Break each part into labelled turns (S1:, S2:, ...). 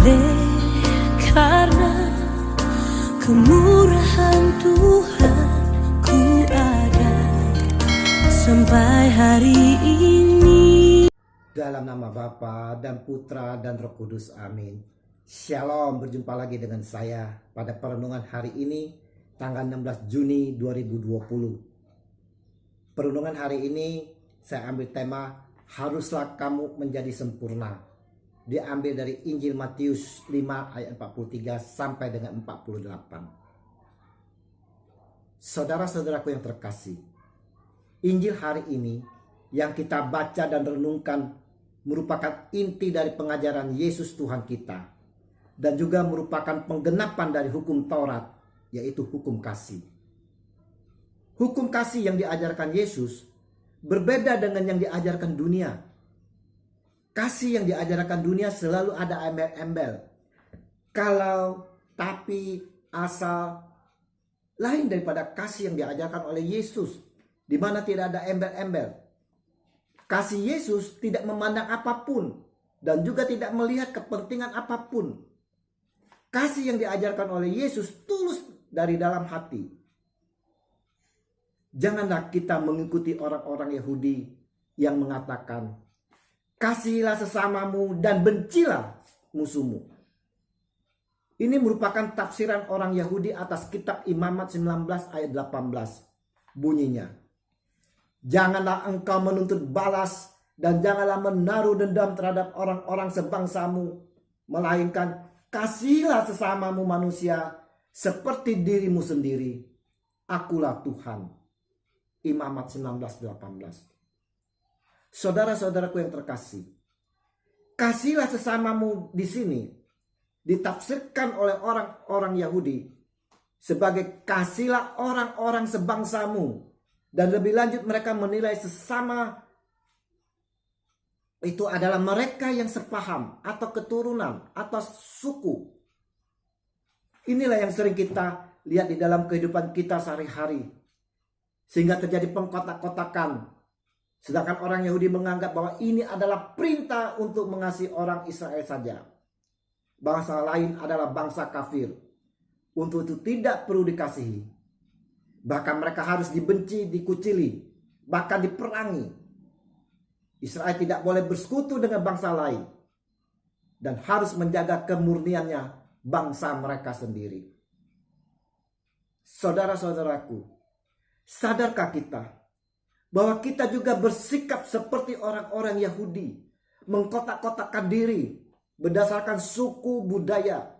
S1: Oleh karena kemurahan Tuhan, ku ada sampai hari ini.
S2: Dalam nama Bapa dan Putra dan Roh Kudus, amin. Shalom, berjumpa lagi dengan saya pada perenungan hari ini, tanggal 16 Juni 2020. Perenungan hari ini saya ambil tema, haruslah kamu menjadi sempurna. Diambil dari Injil Matius 5 ayat 43 sampai dengan 48. Saudara-saudaraku yang terkasih, Injil hari ini yang kita baca dan renungkan merupakan inti dari pengajaran Yesus Tuhan kita, dan juga merupakan penggenapan dari hukum Taurat, yaitu hukum kasih. Hukum kasih yang diajarkan Yesus berbeda dengan yang diajarkan dunia. Kasih yang diajarkan dunia selalu ada embel-embel, kalau, tapi, asal, lain daripada kasih yang diajarkan oleh Yesus, di mana tidak ada embel-embel. Kasih Yesus tidak memandang apapun dan juga tidak melihat kepentingan apapun. Kasih yang diajarkan oleh Yesus tulus dari dalam hati. Janganlah kita mengikuti orang-orang Yahudi yang mengatakan, kasihilah sesamamu dan bencilah musuhmu. Ini merupakan tafsiran orang Yahudi atas kitab Imamat 19 ayat 18. Bunyinya, janganlah engkau menuntut balas dan janganlah menaruh dendam terhadap orang-orang sebangsamu, melainkan kasihilah sesamamu manusia seperti dirimu sendiri. Akulah Tuhan. Imamat 19:18. Saudara-saudaraku yang terkasih, kasihilah sesamamu di sini ditafsirkan oleh orang-orang Yahudi sebagai kasihilah orang-orang sebangsamu. Dan lebih lanjut mereka menilai sesama itu adalah mereka yang sepaham atau keturunan atau suku. Inilah yang sering kita lihat di dalam kehidupan kita sehari-hari. Sehingga terjadi pengkotak-kotakan. Sedangkan orang Yahudi menganggap bahwa ini adalah perintah untuk mengasihi orang Israel saja. Bangsa lain adalah bangsa kafir. Untuk itu tidak perlu dikasihi. Bahkan mereka harus dibenci, dikucili, bahkan diperangi. Israel tidak boleh bersekutu dengan bangsa lain. Dan harus menjaga kemurniannya bangsa mereka sendiri. Saudara-saudaraku, sadarkah kita bahwa kita juga bersikap seperti orang-orang Yahudi, mengkotak-kotakkan diri berdasarkan suku budaya.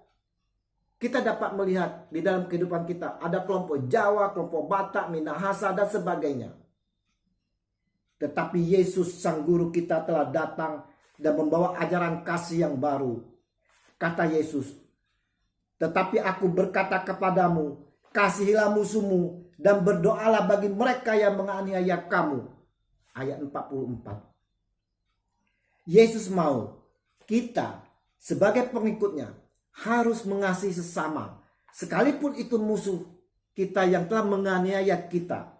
S2: Kita dapat melihat di dalam kehidupan kita ada kelompok Jawa, kelompok Batak, Minahasa dan sebagainya. Tetapi Yesus sang guru kita telah datang dan membawa ajaran kasih yang baru. Kata Yesus, tetapi aku berkata kepadamu, kasihilah musuhmu dan berdoalah bagi mereka yang menganiaya kamu. Ayat 44. Yesus mau kita sebagai pengikutnya harus mengasihi sesama, sekalipun itu musuh kita yang telah menganiaya kita.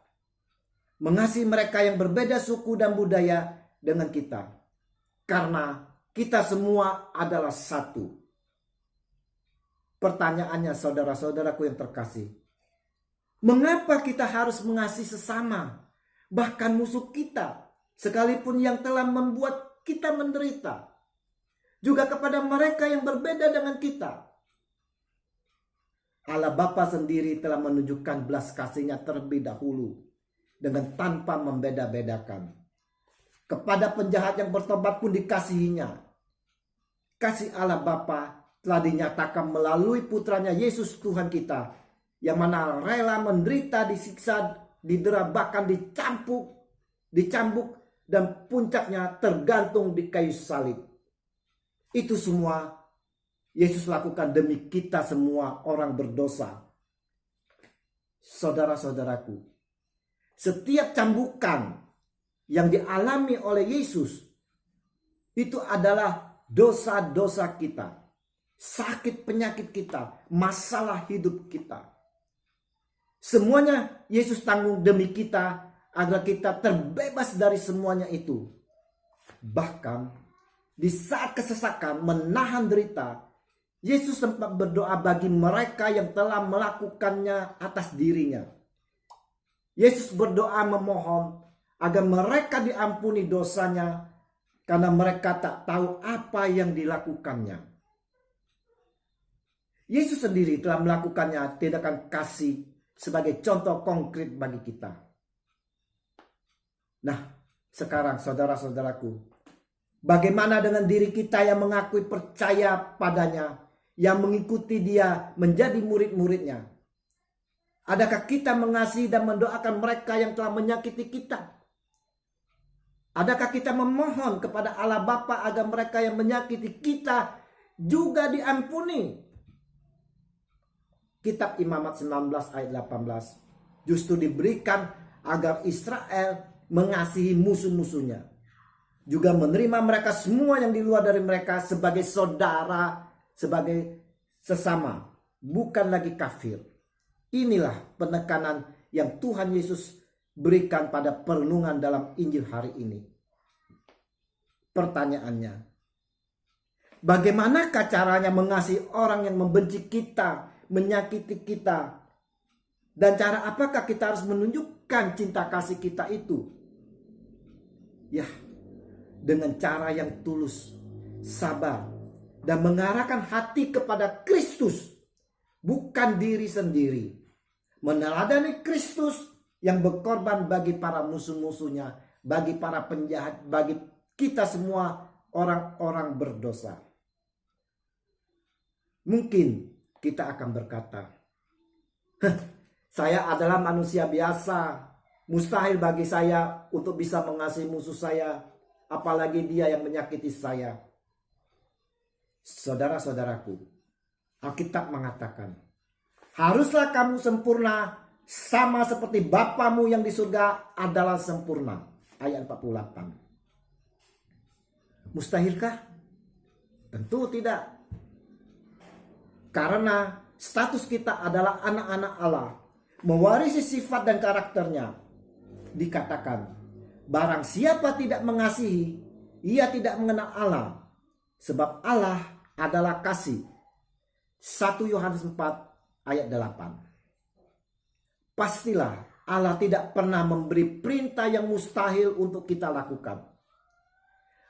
S2: Mengasihi mereka yang berbeda suku dan budaya dengan kita, karena kita semua adalah satu. Pertanyaannya, saudara-saudaraku yang terkasih, mengapa kita harus mengasihi sesama, bahkan musuh kita, sekalipun yang telah membuat kita menderita? Juga kepada mereka yang berbeda dengan kita. Allah Bapa sendiri telah menunjukkan belas kasih-Nya terlebih dahulu dengan tanpa membeda-bedakan. Kepada penjahat yang bertobat pun dikasihinya. Kasih Allah Bapa telah dinyatakan melalui putranya Yesus Tuhan kita, yang mana rela menderita, disiksa, didera, bahkan dicambuk dan puncaknya tergantung di kayu salib. Itu semua Yesus lakukan demi kita semua orang berdosa. Saudara-saudaraku, setiap cambukan yang dialami oleh Yesus itu adalah dosa-dosa kita, sakit penyakit kita, masalah hidup kita. Semuanya Yesus tanggung demi kita agar kita terbebas dari semuanya itu. Bahkan di saat kesesakan menahan derita, Yesus sempat berdoa bagi mereka yang telah melakukannya atas dirinya. Yesus berdoa memohon agar mereka diampuni dosanya karena mereka tak tahu apa yang dilakukannya. Yesus sendiri telah melakukannya tindakan kasih sebagai contoh konkret bagi kita. Nah, sekarang saudara-saudaraku, bagaimana dengan diri kita yang mengakui percaya padanya, yang mengikuti dia menjadi murid-muridnya? Adakah kita mengasihi dan mendoakan mereka yang telah menyakiti kita? Adakah kita memohon kepada Allah Bapa agar mereka yang menyakiti kita juga diampuni? Kitab Imamat 19 ayat 18 justru diberikan agar Israel mengasihi musuh-musuhnya, juga menerima mereka semua yang di luar dari mereka sebagai saudara, sebagai sesama, bukan lagi kafir. Inilah penekanan yang Tuhan Yesus berikan pada perenungan dalam Injil hari ini. Pertanyaannya, bagaimanakah caranya mengasihi orang yang membenci kita, menyakiti kita? Dan cara apakah kita harus menunjukkan cinta kasih kita itu? Ya, dengan cara yang tulus, sabar, dan mengarahkan hati kepada Kristus, bukan diri sendiri. Meneladani Kristus yang berkorban bagi para musuh-musuhnya, bagi para penjahat, bagi kita semua orang-orang berdosa. Mungkin kita akan berkata, saya adalah manusia biasa. Mustahil bagi saya untuk bisa mengasihi musuh saya, apalagi dia yang menyakiti saya. Saudara-saudaraku, Alkitab mengatakan, haruslah kamu sempurna sama seperti Bapamu yang di surga adalah sempurna. Ayat 48. Mustahilkah? Tentu tidak. Karena status kita adalah anak-anak Allah, mewarisi sifat dan karakternya. Dikatakan, barang siapa tidak mengasihi, ia tidak mengenal Allah, sebab Allah adalah kasih. 1 Yohanes 4 ayat 8. Pastilah Allah tidak pernah memberi perintah yang mustahil untuk kita lakukan.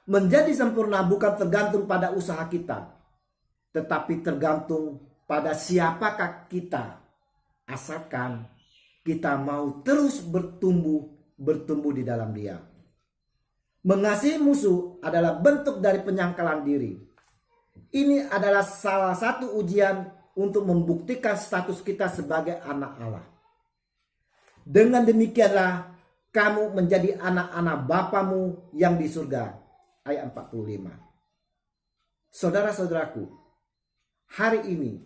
S2: Menjadi sempurna bukan tergantung pada usaha kita, tetapi tergantung pada siapakah kita, asalkan kita mau terus bertumbuh di dalam Dia. Mengasihi musuh adalah bentuk dari penyangkalan diri. Ini adalah salah satu ujian untuk membuktikan status kita sebagai anak Allah. Dengan demikianlah kamu menjadi anak-anak Bapamu yang di surga. Ayat 45. Saudara-saudaraku, hari ini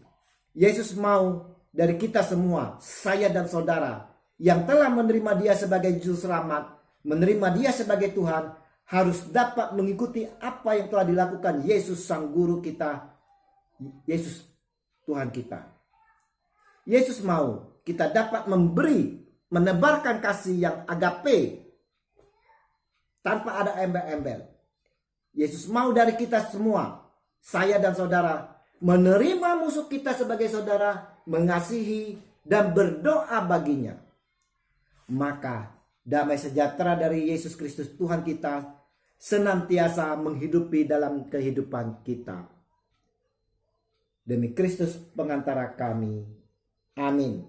S2: Yesus mau dari kita semua, saya dan saudara, yang telah menerima Dia sebagai juru selamat, menerima Dia sebagai Tuhan, harus dapat mengikuti apa yang telah dilakukan Yesus sang guru kita, Yesus Tuhan kita. Yesus mau kita dapat menebarkan kasih yang agape tanpa ada embel-embel. Yesus mau dari kita semua, saya dan saudara, menerima musuh kita sebagai saudara, mengasihi dan berdoa baginya. Maka damai sejahtera dari Yesus Kristus Tuhan kita senantiasa menghidupi dalam kehidupan kita. Demi Kristus pengantara kami. Amin.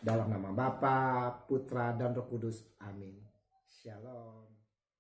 S2: Dalam nama Bapa, Putra, dan Roh Kudus. Amin. Shalom.